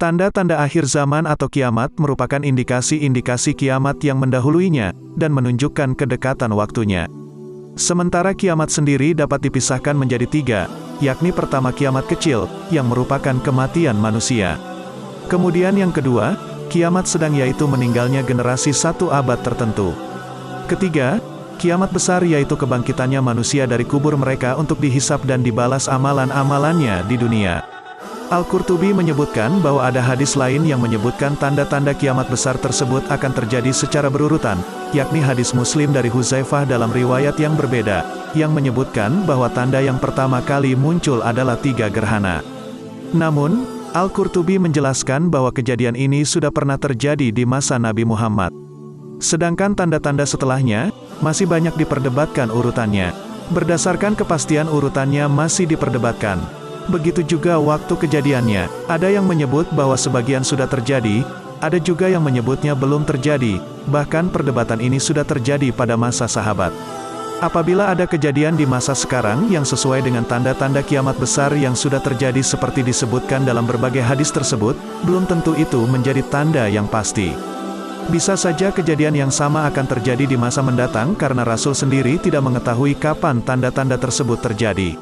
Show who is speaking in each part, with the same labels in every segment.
Speaker 1: Tanda-tanda akhir zaman atau kiamat merupakan indikasi-indikasi kiamat yang mendahuluinya, dan menunjukkan kedekatan waktunya. Sementara kiamat sendiri dapat dipisahkan menjadi tiga, yakni pertama kiamat kecil, yang merupakan kematian manusia. Kemudian yang kedua, kiamat sedang yaitu meninggalnya generasi satu abad tertentu. Ketiga, kiamat besar yaitu kebangkitannya manusia dari kubur mereka untuk dihisap dan dibalas amalan-amalannya di dunia. Al-Qurtubi menyebutkan bahwa ada hadis lain yang menyebutkan tanda-tanda kiamat besar tersebut akan terjadi secara berurutan, yakni hadis Muslim dari Huzaifah dalam riwayat yang berbeda, yang menyebutkan bahwa tanda yang pertama kali muncul adalah 3 gerhana. Namun, Al-Qurtubi menjelaskan bahwa kejadian ini sudah pernah terjadi di masa Nabi Muhammad. Sedangkan tanda-tanda setelahnya, masih banyak diperdebatkan urutannya. Berdasarkan kepastian urutannya masih diperdebatkan. Begitu juga waktu kejadiannya, ada yang menyebut bahwa sebagian sudah terjadi, ada juga yang menyebutnya belum terjadi, bahkan perdebatan ini sudah terjadi pada masa sahabat. Apabila ada kejadian di masa sekarang yang sesuai dengan tanda-tanda kiamat besar yang sudah terjadi seperti disebutkan dalam berbagai hadis tersebut, belum tentu itu menjadi tanda yang pasti. Bisa saja kejadian yang sama akan terjadi di masa mendatang karena Rasul sendiri tidak mengetahui kapan tanda-tanda tersebut terjadi.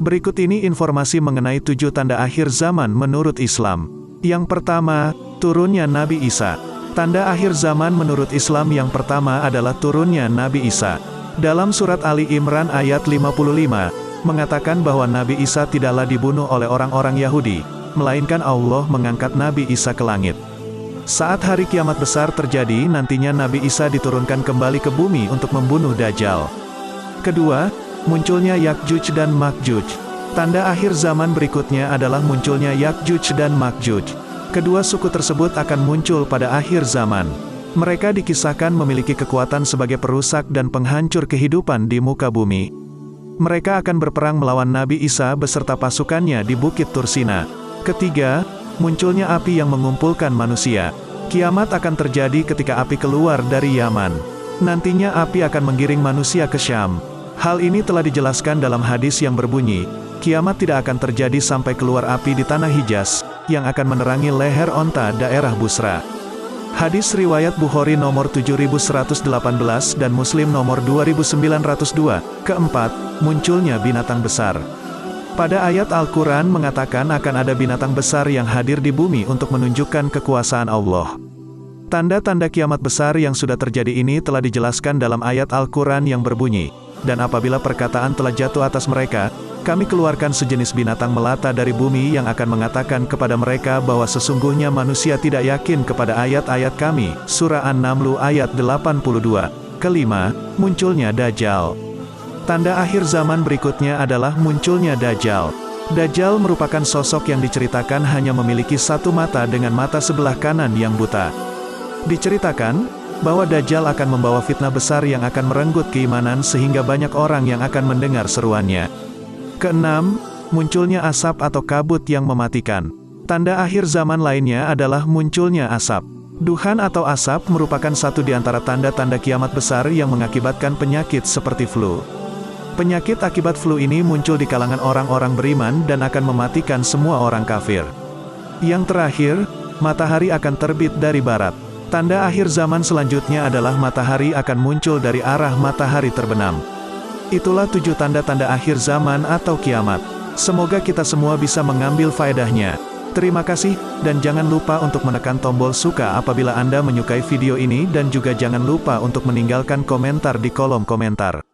Speaker 1: Berikut ini informasi mengenai 7 tanda akhir zaman menurut Islam. Yang pertama, turunnya Nabi Isa. Tanda akhir zaman menurut Islam yang pertama adalah turunnya Nabi Isa. Dalam surat Ali Imran ayat 55, mengatakan bahwa Nabi Isa tidaklah dibunuh oleh orang-orang Yahudi, melainkan Allah mengangkat Nabi Isa ke langit. Saat hari kiamat besar terjadi, nantinya Nabi Isa diturunkan kembali ke bumi untuk membunuh Dajjal. Kedua, munculnya Yakjuj dan Makjuj. Tanda akhir zaman berikutnya adalah munculnya Yakjuj dan Makjuj. Kedua suku tersebut akan muncul pada akhir zaman. Mereka dikisahkan memiliki kekuatan sebagai perusak dan penghancur kehidupan di muka bumi. Mereka akan berperang melawan Nabi Isa beserta pasukannya di Bukit Tursina. Ketiga, munculnya api yang mengumpulkan manusia. Kiamat akan terjadi ketika api keluar dari Yaman. Nantinya api akan menggiring manusia ke Syam. Hal ini telah dijelaskan dalam hadis yang berbunyi, kiamat tidak akan terjadi sampai keluar api di tanah Hijaz, yang akan menerangi leher onta daerah Busra. Hadis riwayat Bukhari nomor 7118 dan Muslim nomor 2902. Keempat, munculnya binatang besar. Pada ayat Al-Quran mengatakan akan ada binatang besar yang hadir di bumi untuk menunjukkan kekuasaan Allah. Tanda-tanda kiamat besar yang sudah terjadi ini telah dijelaskan dalam ayat Al-Quran yang berbunyi, dan apabila perkataan telah jatuh atas mereka, kami keluarkan sejenis binatang melata dari bumi yang akan mengatakan kepada mereka bahwa sesungguhnya manusia tidak yakin kepada ayat-ayat kami. Surah An-Naml ayat 82. Kelima, munculnya Dajjal. Tanda akhir zaman berikutnya adalah munculnya Dajjal. Dajjal merupakan sosok yang diceritakan hanya memiliki satu mata dengan mata sebelah kanan yang buta. Diceritakan bahwa Dajjal akan membawa fitnah besar yang akan merenggut keimanan sehingga banyak orang yang akan mendengar seruannya. Keenam, munculnya asap atau kabut yang mematikan. Tanda akhir zaman lainnya adalah munculnya asap. Duhan atau asap merupakan satu di antara tanda-tanda kiamat besar yang mengakibatkan penyakit seperti flu. Penyakit akibat flu ini muncul di kalangan orang-orang beriman dan akan mematikan semua orang kafir. Yang terakhir, matahari akan terbit dari barat. Tanda akhir zaman selanjutnya adalah matahari akan muncul dari arah matahari terbenam. Itulah 7 tanda-tanda akhir zaman atau kiamat. Semoga kita semua bisa mengambil faedahnya. Terima kasih, dan jangan lupa untuk menekan tombol suka apabila Anda menyukai video ini dan juga jangan lupa untuk meninggalkan komentar di kolom komentar.